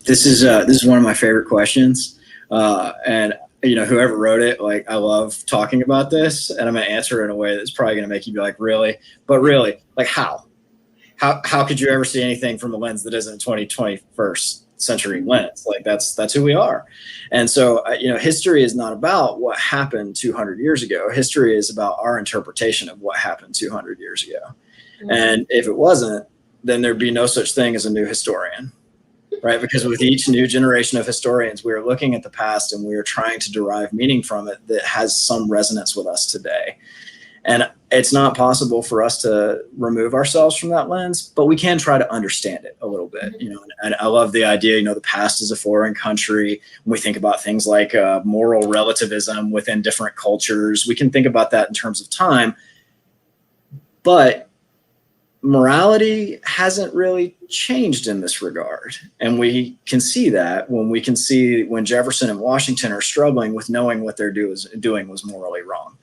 This is one of my favorite questions, and whoever wrote it, like, I love talking about this, and I'm gonna answer it in a way that's probably gonna make you be like, really? But really, like, how could you ever see anything from a lens that isn't a 21st century lens? Like, that's who we are. And so, history is not about what happened 200 years ago. History is about our interpretation of what happened 200 years ago. Mm-hmm. And if it wasn't, then there'd be no such thing as a new historian, right? Because with each new generation of historians, we are looking at the past and we are trying to derive meaning from it that has some resonance with us today. And it's not possible for us to remove ourselves from that lens, but we can try to understand it a little bit, and I love the idea, the past is a foreign country. When we think about things like moral relativism within different cultures, we can think about that in terms of time, but morality hasn't really changed in this regard. And we can see that when Jefferson and Washington are struggling with knowing what they're doing was morally wrong.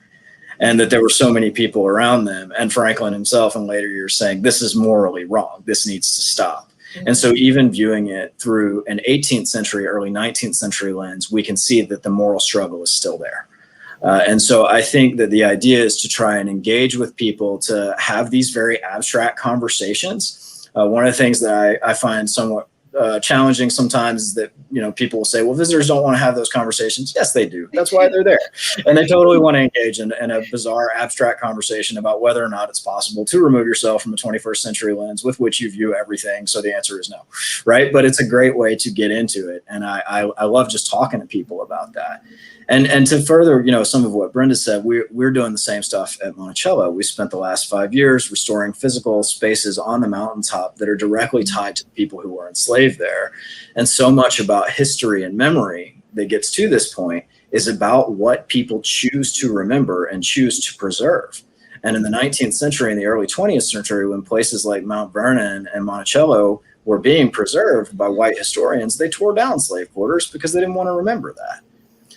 And that there were so many people around them, and Franklin himself in later years saying, this is morally wrong, this needs to stop. Mm-hmm. And so even viewing it through an 18th century, early 19th century lens, we can see that the moral struggle is still there. And so I think that the idea is to try and engage with people, to have these very abstract conversations. One of the things that I find somewhat challenging sometimes is that, people will say, well, visitors don't want to have those conversations. Yes, they do. That's why they're there. And they totally want to engage in a bizarre, abstract conversation about whether or not it's possible to remove yourself from a 21st century lens with which you view everything. So the answer is no, right? But it's a great way to get into it. And I love just talking to people about that. And to further, some of what Brenda said, we're doing the same stuff at Monticello. We spent the last 5 years restoring physical spaces on the mountaintop that are directly tied to the people who were enslaved there. And so much about history and memory that gets to this point is about what people choose to remember and choose to preserve. And in the 19th century and the early 20th century, when places like Mount Vernon and Monticello were being preserved by white historians, they tore down slave quarters because they didn't want to remember that.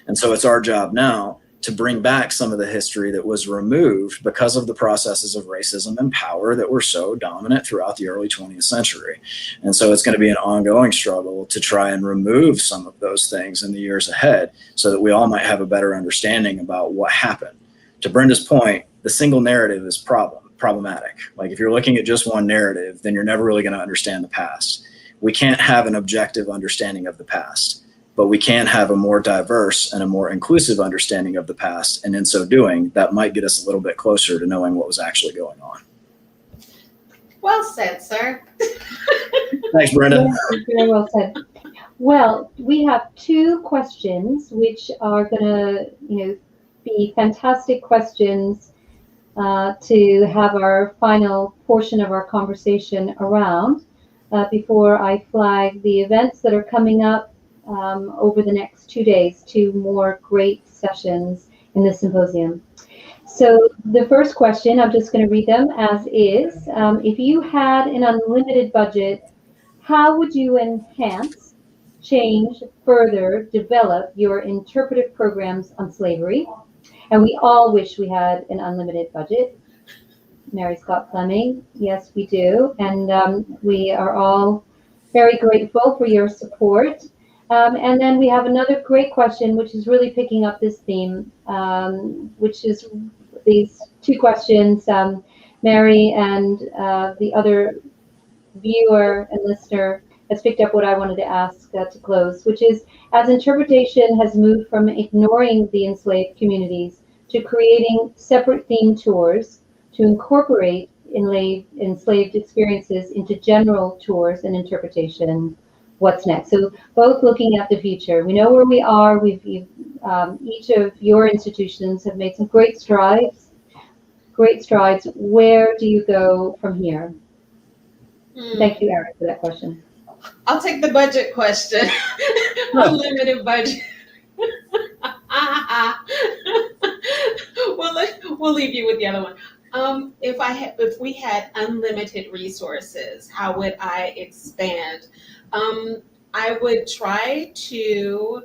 And so it's our job now to bring back some of the history that was removed because of the processes of racism and power that were so dominant throughout the early 20th century. And so it's going to be an ongoing struggle to try and remove some of those things in the years ahead so that we all might have a better understanding about what happened. To Brenda's point, the single narrative is problematic. Like, if you're looking at just one narrative, then you're never really going to understand the past. We can't have an objective understanding of the past, but we can have a more diverse and a more inclusive understanding of the past. And in so doing, that might get us a little bit closer to knowing what was actually going on. Well said, sir. Thanks, Brenda. Yeah, very well said. Well, we have 2 questions, which are going to, be fantastic questions to have our final portion of our conversation around before I flag the events that are coming up over the next 2 days, 2 more great sessions in the symposium. So the first question, I'm just going to read them as is. If you had an unlimited budget How would you enhance, change, further develop your interpretive programs on slavery? And we all wish we had an unlimited budget. Mary Scott Fleming, yes, we do. And we are all very grateful for your support. And then we have another great question, which is really picking up this theme, which is these two questions. Mary and the other viewer and listener has picked up what I wanted to ask to close, which is, as interpretation has moved from ignoring the enslaved communities to creating separate theme tours to incorporate enslaved experiences into general tours and interpretation, what's next? So both looking at the future. We know where we are. Each of your institutions have made some great strides. Great strides. Where do you go from here? Thank you, Eric, for that question. I'll take the budget question. Unlimited budget. We'll leave you with the other one. If we had unlimited resources, how would I expand? I would try to,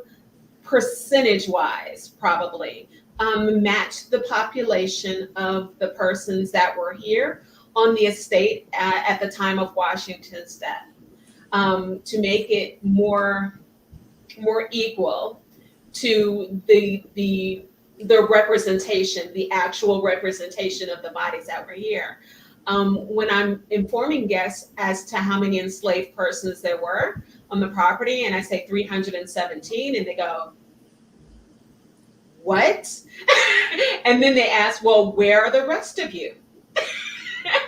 percentage-wise, probably match the population of the persons that were here on the estate at the time of Washington's death, to make it more equal to the representation, the actual representation of the bodies that were here. When I'm informing guests as to how many enslaved persons there were on the property, and I say 317, and they go, what? And then they ask, well, where are the rest of you?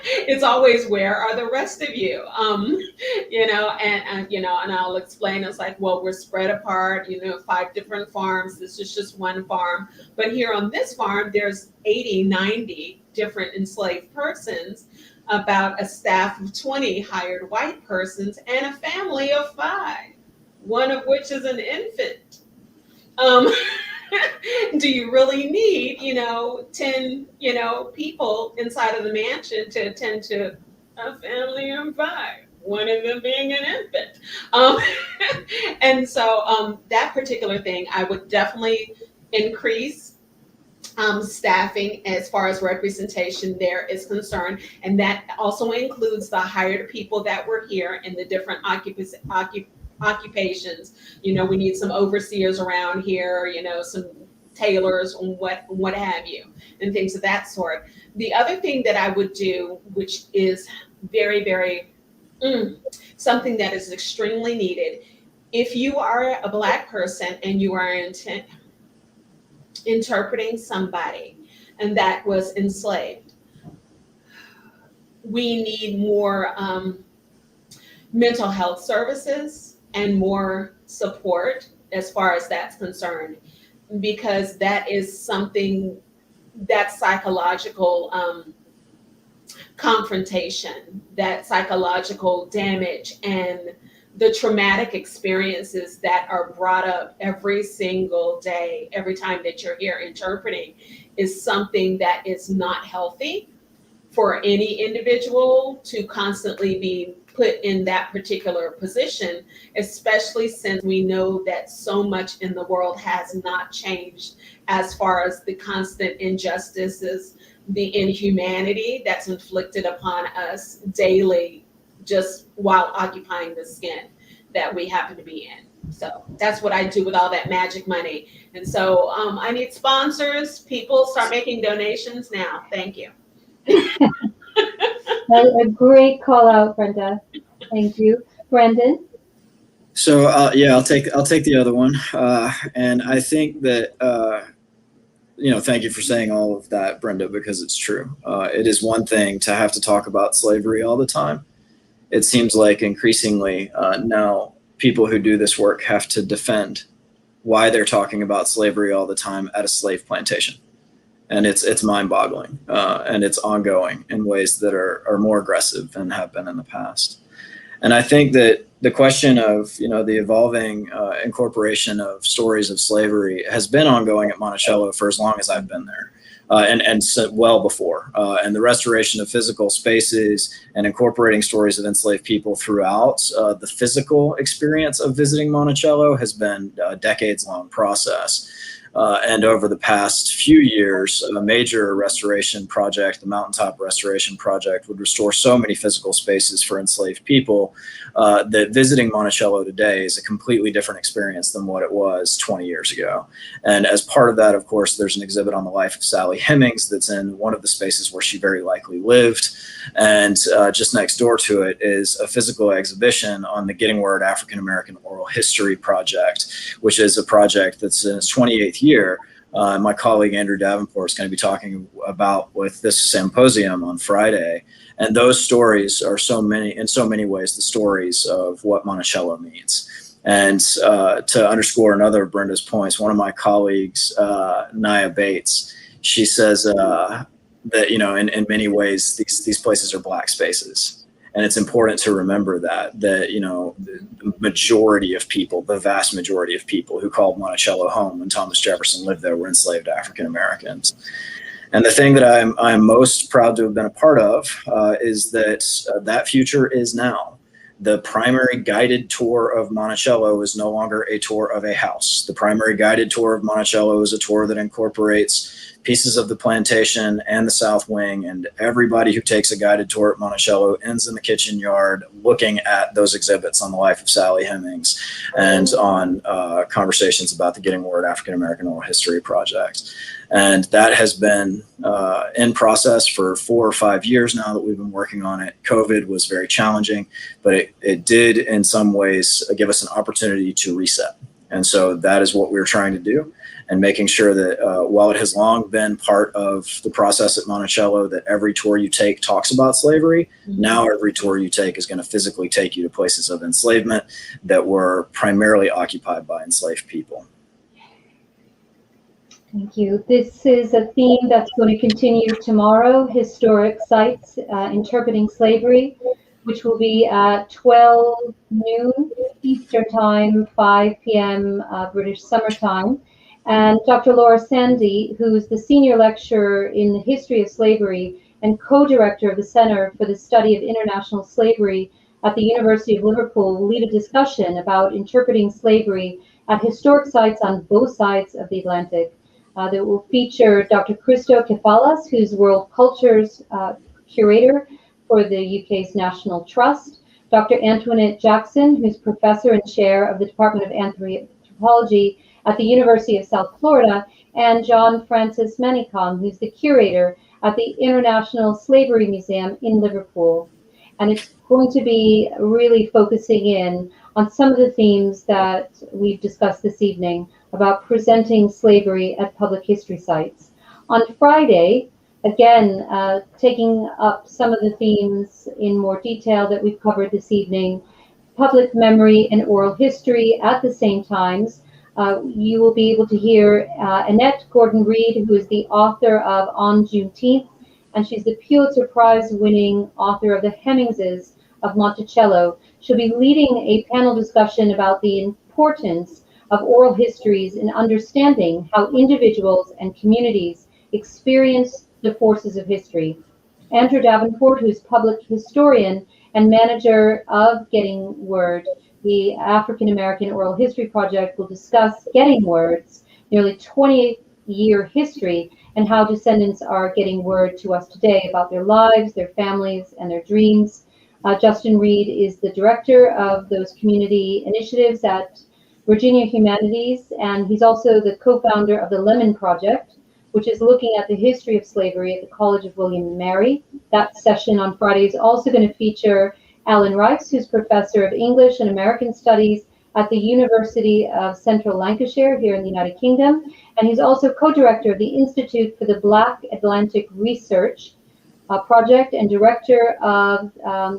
It's always, where are the rest of you? And I'll explain. It's like, well, we're spread apart, 5 different farms. This is just one farm. But here on this farm, there's 80, 90 different enslaved persons, about a staff of 20 hired white persons, and a family of 5, one of which is an infant. Do you really need, 10, people inside of the mansion to attend to a family of 5, one of them being an infant? And so that particular thing, I would definitely increase staffing as far as representation there is concerned. And that also includes the hired people that were here in the different occupations. We need some overseers around here, some tailors and what have you, and things of that sort. The other thing that I would do, which is very, very something that is extremely needed, if you are a Black person and you are interpreting somebody and that was enslaved, we need more mental health services and more support as far as that's concerned, because that is something, that psychological confrontation, that psychological damage, and the traumatic experiences that are brought up every single day, every time that you're here interpreting, is something that is not healthy for any individual to constantly be put in that particular position, especially since we know that so much in the world has not changed as far as the constant injustices, the inhumanity that's inflicted upon us daily, just while occupying the skin that we happen to be in. So that's what I do with all that magic money. And so I need sponsors. People, start making donations now. Thank you. A great call out, Brenda. Thank you. Brendan? So I'll take the other one. And I think that, thank you for saying all of that, Brenda, because it's true. It is one thing to have to talk about slavery all the time. It seems like increasingly now people who do this work have to defend why they're talking about slavery all the time at a slave plantation. And it's mind-boggling, and it's ongoing in ways that are more aggressive than have been in the past. And I think that the question of the evolving incorporation of stories of slavery has been ongoing at Monticello for as long as I've been there. and so well before. And the restoration of physical spaces and incorporating stories of enslaved people throughout the physical experience of visiting Monticello has been a decades-long process. And over the past few years, a major restoration project, the Mountaintop Restoration Project, would restore so many physical spaces for enslaved people that visiting Monticello today is a completely different experience than what it was 20 years ago. And as part of that, of course, there's an exhibit on the life of Sally Hemmings that's in one of the spaces where she very likely lived. And just next door to it is a physical exhibition on the Getting Word African American Oral History Project, which is a project that's in its 28th year. My colleague Andrew Davenport is going to be talking about with this symposium on Friday. And those stories are in so many ways, the stories of what Monticello means. And to underscore another of Brenda's points, one of my colleagues, Nia Bates, she says that, you know, in many ways, these places are Black spaces. And it's important to remember that, you know, the majority of people, the vast majority of people who called Monticello home when Thomas Jefferson lived there were enslaved African Americans. And the thing that I'm most proud to have been a part of is that that future is now. The primary guided tour of Monticello is no longer a tour of a house. The primary guided tour of Monticello is a tour that incorporates pieces of the plantation and the South Wing, and everybody who takes a guided tour at Monticello ends in the kitchen yard looking at those exhibits on the life of Sally Hemmings and on conversations about the Getting Word African American Oral History Project. And that has been in process for 4 or 5 years now that we've been working on it. COVID was very challenging, but it did in some ways give us an opportunity to reset. And so that is what we're trying to do, and making sure that while it has long been part of the process at Monticello that every tour you take talks about slavery, now every tour you take is going to physically take you to places of enslavement that were primarily occupied by enslaved people. Thank you. This is a theme that's going to continue tomorrow, historic sites interpreting slavery, which will be at 12 noon Eastern Time, 5 p.m. British Summer Time. And Dr. Laura Sandy, who's the senior lecturer in the history of slavery and co-director of the Center for the Study of International Slavery at the University of Liverpool, will lead a discussion about interpreting slavery at historic sites on both sides of the Atlantic. That will feature Dr. Christo Kefalas, who's World Cultures Curator for the UK's National Trust, Dr. Antoinette Jackson, who's Professor and Chair of the Department of Anthropology at the University of South Florida, and John Francis Manicom, who's the Curator at the International Slavery Museum in Liverpool. And it's going to be really focusing in on some of the themes that we've discussed this evening about presenting slavery at public history sites. On Friday, again, taking up some of the themes in more detail that we've covered this evening, public memory and oral history at the same times. You will be able to hear Annette Gordon-Reed, who is the author of On Juneteenth, and she's the Pulitzer Prize-winning author of The Hemmingses of Monticello. She'll be leading a panel discussion about the importance of oral histories in understanding how individuals and communities experience the forces of history. Andrew Davenport, who's public historian and manager of Getting Word, the African American Oral History Project, will discuss Getting Word's nearly 28-year history and how descendants are getting word to us today about their lives, their families, and their dreams. Justin Reed is the director of those community initiatives at Virginia Humanities, and he's also the co-founder of the Lemon Project, which is looking at the history of slavery at the College of William and Mary. That session on Friday is also going to feature Alan Rice, who's professor of English and American Studies at the University of Central Lancashire here in the United Kingdom. And he's also co-director of the Institute for the Black Atlantic Research Project and director of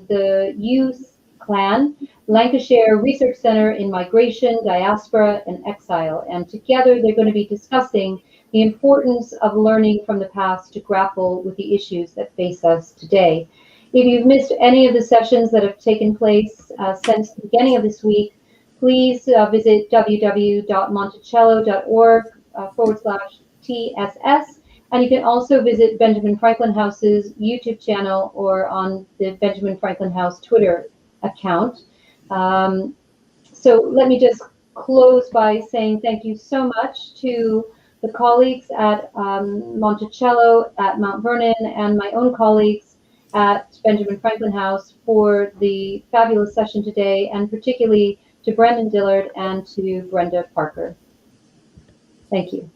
the Youth Clan Lancashire Research Center in Migration, Diaspora, and Exile. And together they're going to be discussing the importance of learning from the past to grapple with the issues that face us today. If you've missed any of the sessions that have taken place since the beginning of this week, please visit www.monticello.org/TSS And you can also visit Benjamin Franklin House's YouTube channel or on the Benjamin Franklin House Twitter account. So let me just close by saying thank you so much to the colleagues at Monticello, at Mount Vernon, and my own colleagues at Benjamin Franklin House for the fabulous session today, and particularly to Brendan Dillard and to Brenda Parker. Thank you.